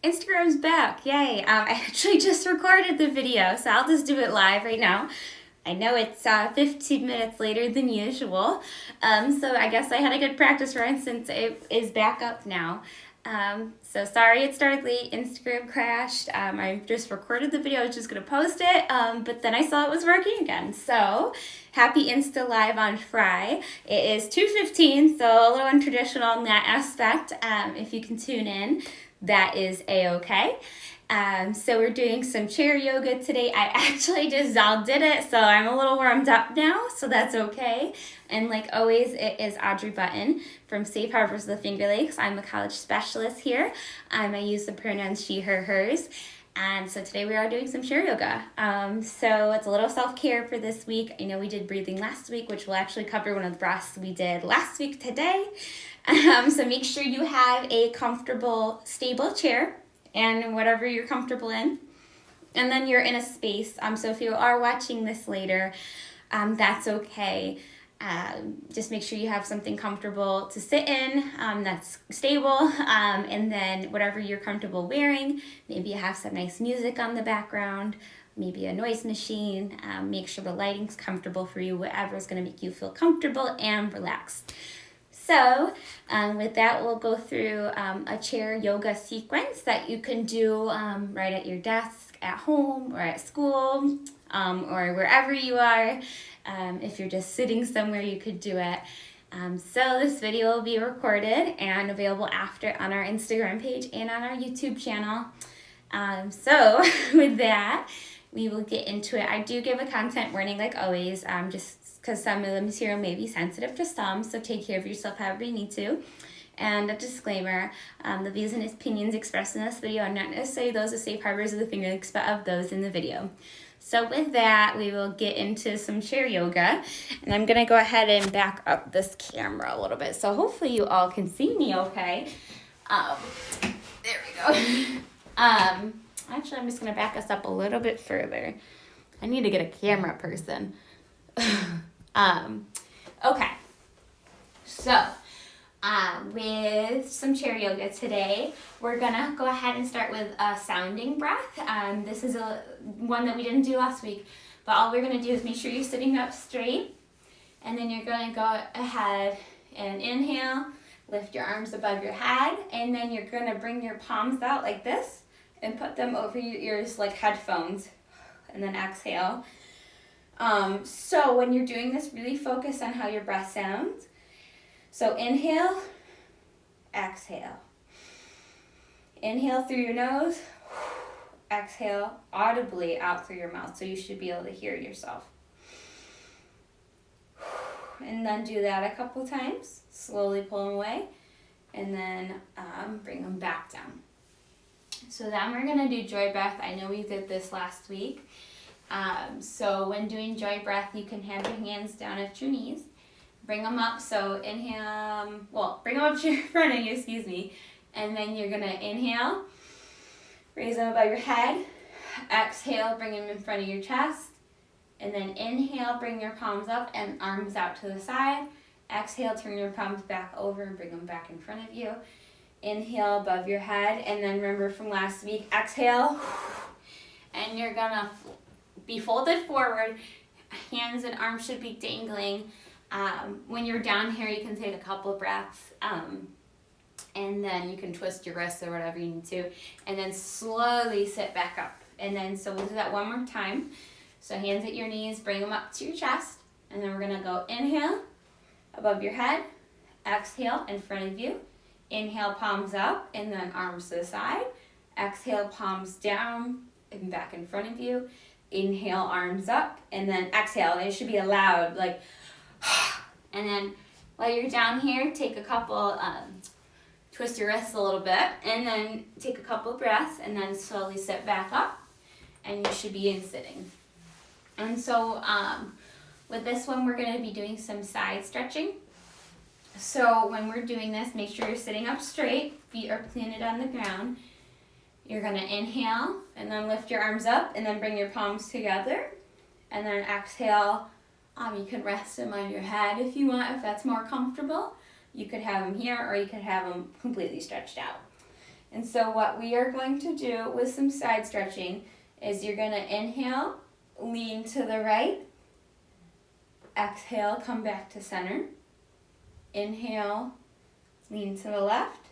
Instagram's back, yay. I actually just recorded the video, so I'll just do it live right now. I know it's 15 minutes later than usual, so I guess I had a good practice run since it is back up now. So sorry it started late, Instagram crashed. I just recorded the video, I was just going to post it, but then I saw it was working again. So happy Insta Live on Fry. It is 2:15, so a little untraditional in that aspect. If you can tune in, that is a-okay. So we're doing some chair yoga today. I actually just all did it, so I'm a little warmed up now, so that's okay. And like always, it is Audrey Button from Safe Harbors of the Finger Lakes. I'm a college specialist here. I use the pronouns she, her, hers. And so today we are doing some chair yoga. So it's a little self-care for this week. I know we did breathing last week, which will actually cover one of the breaths we did last week today. So make sure you have a comfortable, stable chair and whatever you're comfortable in. And then you're in a space. So if you are watching this later, that's okay. Just make sure you have something comfortable to sit in that's stable, and then whatever you're comfortable wearing, maybe you have some nice music on the background, maybe a noise machine. Make sure the lighting's comfortable for you, whatever is going to make you feel comfortable and relaxed. So with that, we'll go through a chair yoga sequence that you can do right at your desk, at home, or at school, or wherever you are. If you're just sitting somewhere, you could do it. So this video will be recorded and available after on our Instagram page and on our YouTube channel. So with that, we will get into it. I do give a content warning like always, just because some of the material may be sensitive to some, so take care of yourself however you need to. And a disclaimer, the views and opinions expressed in this video are not necessarily those of Safe Harbors of the Finger Lakes, but of those in the video. So with that, we will get into some chair yoga. And I'm going to go ahead and back up this camera a little bit, so hopefully you all can see me okay. There we go. Actually, I'm just going to back us up a little bit further. I need to get a camera person. Okay, so with some chair yoga today, we're gonna go ahead and start with a sounding breath. This is one that we didn't do last week, but all we're gonna do is make sure you're sitting up straight, and then you're gonna go ahead and inhale, lift your arms above your head, and then you're gonna bring your palms out like this and put them over your ears like headphones, and then exhale. So when you're doing this, really focus on how your breath sounds. So inhale, exhale. Inhale through your nose, exhale audibly out through your mouth, so you should be able to hear yourself. And then do that a couple times. Slowly pull them away, and then bring them back down. So then we're going to do joy breath. I know we did this last week. So when doing joy breath, you can have your hands down at your knees. Bring them up, so inhale, bring them up to your front of you, excuse me. And then you're going to inhale, raise them above your head. Exhale, bring them in front of your chest. And then inhale, bring your palms up and arms out to the side. Exhale, turn your palms back over and bring them back in front of you. Inhale above your head, and then remember from last week, exhale. And you're going to be folded forward. Hands and arms should be dangling. When you're down here, you can take a couple breaths, and then you can twist your wrists or whatever you need to, and then slowly sit back up. And then, so we'll do that one more time. So hands at your knees, bring them up to your chest, and then we're going to go inhale, above your head, exhale, in front of you. Inhale, palms up, and then arms to the side. Exhale, palms down, and back in front of you. Inhale, arms up, and then exhale. And it should be a loud, like, and then while you're down here, take a couple, twist your wrists a little bit, and then take a couple breaths, and then slowly sit back up, and you should be in sitting. And so with this one, we're going to be doing some side stretching. So when we're doing this, make sure you're sitting up straight, feet are planted on the ground. You're going to inhale, and then lift your arms up, and then bring your palms together, and then exhale. You can rest them on your head if you want, if that's more comfortable. You could have them here, or you could have them completely stretched out. And so what we are going to do with some side stretching is you're going to inhale, lean to the right, exhale, come back to center, inhale, lean to the left,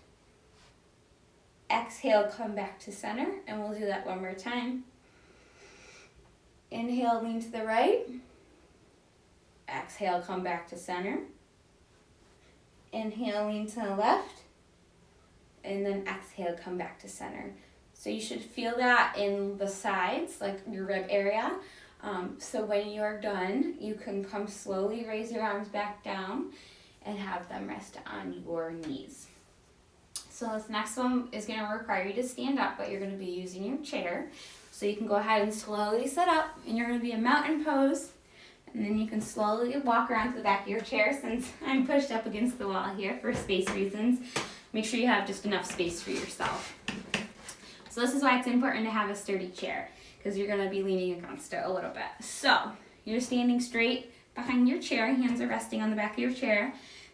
exhale, come back to center, and we'll do that one more time. Inhale, lean to the right, exhale, come back to center, inhale, lean to the left, and then exhale, come back to center. So you should feel that in the sides, like your rib area. So when you're done, you can come slowly, raise your arms back down, and have them rest on your knees. So this next one is going to require you to stand up, but you're going to be using your chair. So you can go ahead and slowly sit up, and you're going to be a mountain pose. And then you can slowly walk around to the back of your chair. Since I'm pushed up against the wall here for space reasons, make sure you have just enough space for yourself. So this is why it's important to have a sturdy chair, because you're going to be leaning against it a little bit. So you're standing straight behind your chair, hands are resting on the back of your chair,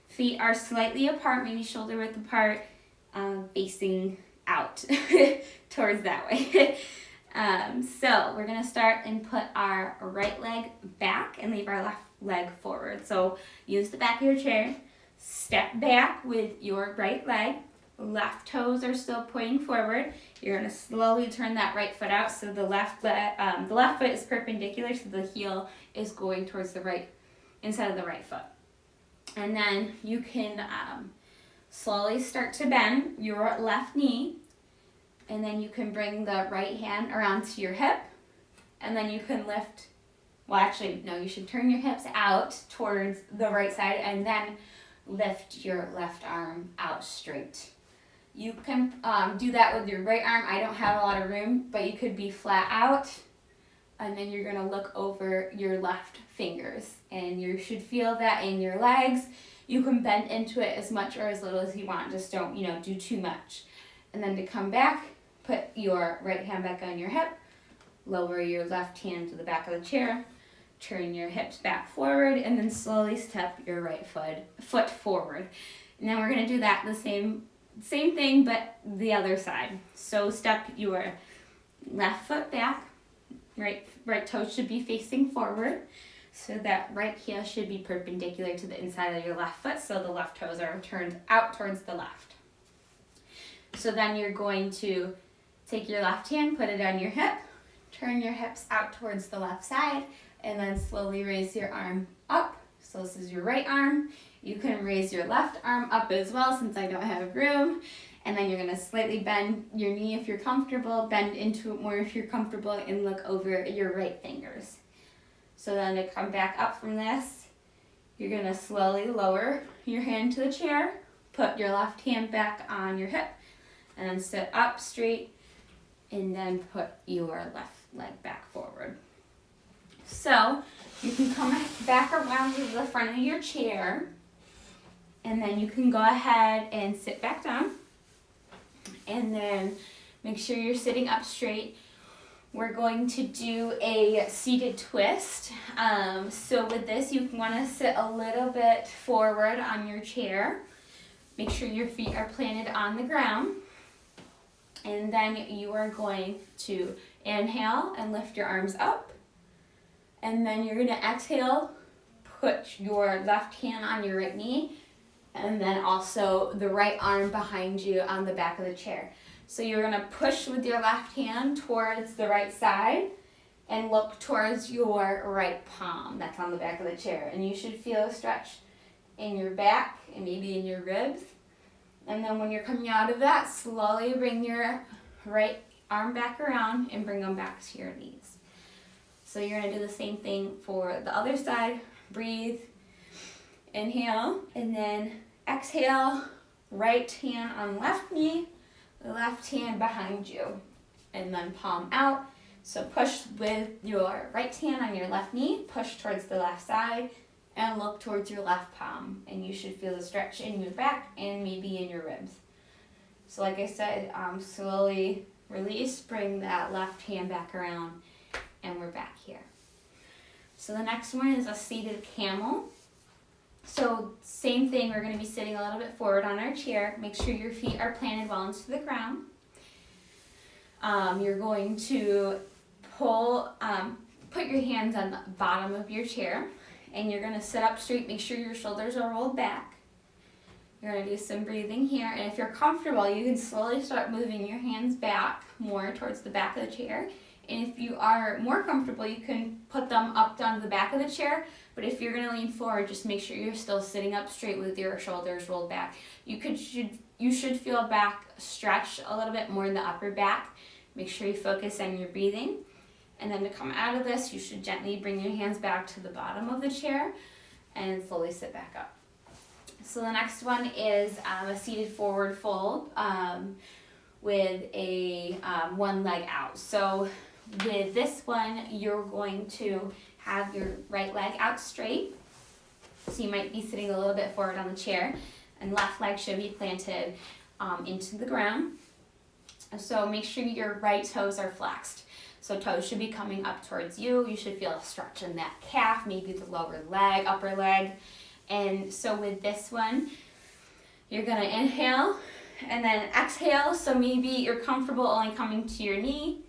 feet are slightly apart, maybe shoulder width apart, facing out towards that way. So we're going to start and put our right leg back and leave our left leg forward. So use the back of your chair, step back with your right leg, left toes are still pointing forward. You're going to slowly turn that right foot out so the left foot is perpendicular, so the heel is going towards the right, inside of the right foot. And then you can slowly start to bend your left knee, and then you can bring the right hand around to your hip, and then you can lift, well actually, no, you should turn your hips out towards the right side and then lift your left arm out straight. You can do that with your right arm. I don't have a lot of room, but you could be flat out, and then you're going to look over your left fingers, and you should feel that in your legs. You can bend into it as much or as little as you want. Just don't, do too much. And then to come back, put your right hand back on your hip, lower your left hand to the back of the chair, turn your hips back forward, and then slowly step your right foot forward. Now we're going to do that the same thing, but the other side. So step your left foot back, right toe should be facing forward, so that right heel should be perpendicular to the inside of your left foot, so the left toes are turned out towards the left. So then you're going to take your left hand, put it on your hip, turn your hips out towards the left side, and then slowly raise your arm up. So this is your right arm. You can raise your left arm up as well, since I don't have room. And then you're going to slightly bend your knee if you're comfortable, bend into it more if you're comfortable, and look over your right fingers. So then to come back up from this, you're going to slowly lower your hand to the chair, put your left hand back on your hip, and then sit up straight, and then put your left leg back forward. So you can come back around to the front of your chair, and then you can go ahead and sit back down, and then make sure you're sitting up straight. We're going to do a seated twist. So with this, you want to sit a little bit forward on your chair. Make sure your feet are planted on the ground. And then you are going to inhale and lift your arms up. And then you're going to exhale, put your left hand on your right knee, and then also the right arm behind you on the back of the chair. So you're going to push with your left hand towards the right side and look towards your right palm that's on the back of the chair. And you should feel a stretch in your back and maybe in your ribs. And then when you're coming out of that, slowly bring your right arm back around and bring them back to your knees. So you're going to do the same thing for the other side. Breathe, inhale, and then exhale, right hand on left knee, the left hand behind you, and then palm out. So push with your right hand on your left knee, push towards the left side, and look towards your left palm. And you should feel the stretch in your back and maybe in your ribs. So like I said, slowly release, bring that left hand back around, and we're back here. So the next one is a seated camel. So same thing, we're going to be sitting a little bit forward on our chair. Make sure your feet are planted well into the ground. you're going to put your hands on the bottom of your chair, and you're gonna sit up straight. Make sure your shoulders are rolled back. You're gonna do some breathing here, and if you're comfortable, you can slowly start moving your hands back more towards the back of the chair. And if you are more comfortable, you can put them up down the back of the chair. But if you're gonna lean forward, just make sure you're still sitting up straight with your shoulders rolled back. You should feel back stretch a little bit more in the upper back. Make sure you focus on your breathing. And then to come out of this, you should gently bring your hands back to the bottom of the chair and slowly sit back up. So the next one is a seated forward fold with a one leg out. So with this one, you're going to have your right leg out straight. So you might be sitting a little bit forward on the chair, and left leg should be planted into the ground. So make sure your right toes are flexed. So toes should be coming up towards you. You should feel a stretch in that calf, maybe the lower leg, upper leg. And so with this one, you're gonna inhale and then exhale. So maybe you're comfortable only coming to your knee.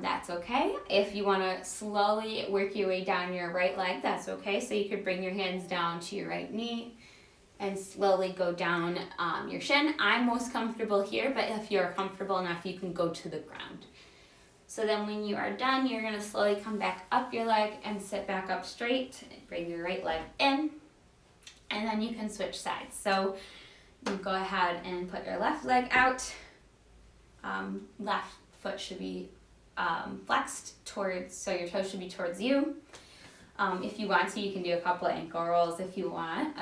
That's okay. If you wanna slowly work your way down your right leg, that's okay. So you could bring your hands down to your right knee and slowly go down your shin. I'm most comfortable here, but if you're comfortable enough, you can go to the ground. So then when you are done, you're gonna slowly come back up your leg and sit back up straight. Bring your right leg in, and then you can switch sides. So you go ahead and put your left leg out. Left foot should be flexed towards, so your toes should be towards you. If you want to, you can do a couple of ankle rolls if you want,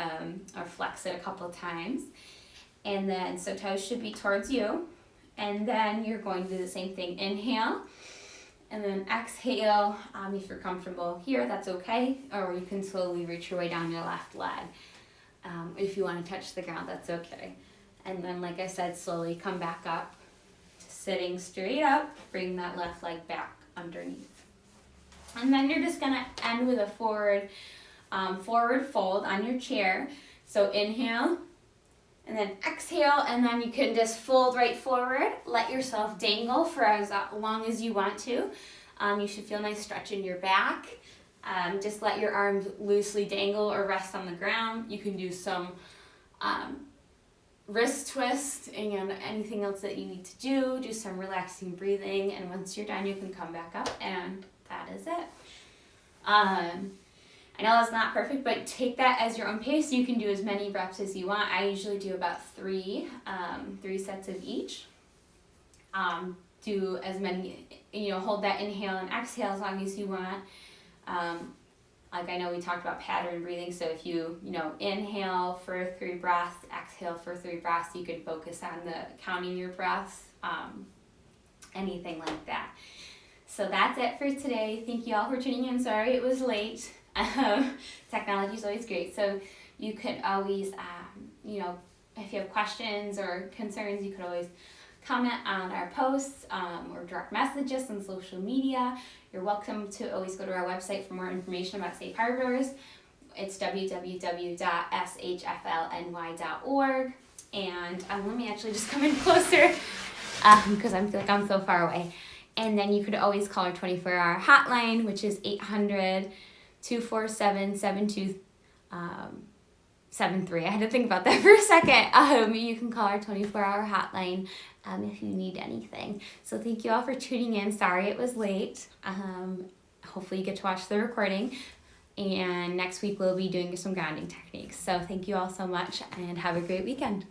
or flex it a couple of times. And then, so toes should be towards you. And then you're going to do the same thing. Inhale, and then exhale. If you're comfortable here, that's okay. Or you can slowly reach your way down your left leg. If you want to touch the ground, that's okay. And then, like I said, slowly come back up, sitting straight up. Bring that left leg back underneath. And then you're just gonna end with a forward fold on your chair. So inhale, and then exhale, and then you can just fold right forward. Let yourself dangle for as long as you want to. You should feel a nice stretch in your back. Just let your arms loosely dangle or rest on the ground. You can do some wrist twist and anything else that you need to do. Do some relaxing breathing, and once you're done, you can come back up, and that is it. I know it's not perfect, but take that as your own pace. You can do as many reps as you want. I usually do about three sets of each. Do as many, hold that inhale and exhale as long as you want. Like I know we talked about pattern breathing, so if you inhale for 3 breaths, exhale for 3 breaths, you could focus on the counting your breaths, anything like that. So that's it for today. Thank you all for tuning in. Sorry it was late. Technology is always great. So you could always, if you have questions or concerns, you could always comment on our posts or direct message us on social media. You're welcome to always go to our website for more information about Safe Harbors. It's www.shflny.org. And let me actually just come in closer because I feel like I'm so far away. And then you could always call our 24-hour hotline, which is 800-247-7273. I had to think about that for a second. You can call our 24-hour hotline if you need anything. So thank you all for tuning in. Sorry it was late. Hopefully you get to watch the recording. And next week we'll be doing some grounding techniques. So thank you all so much, and have a great weekend.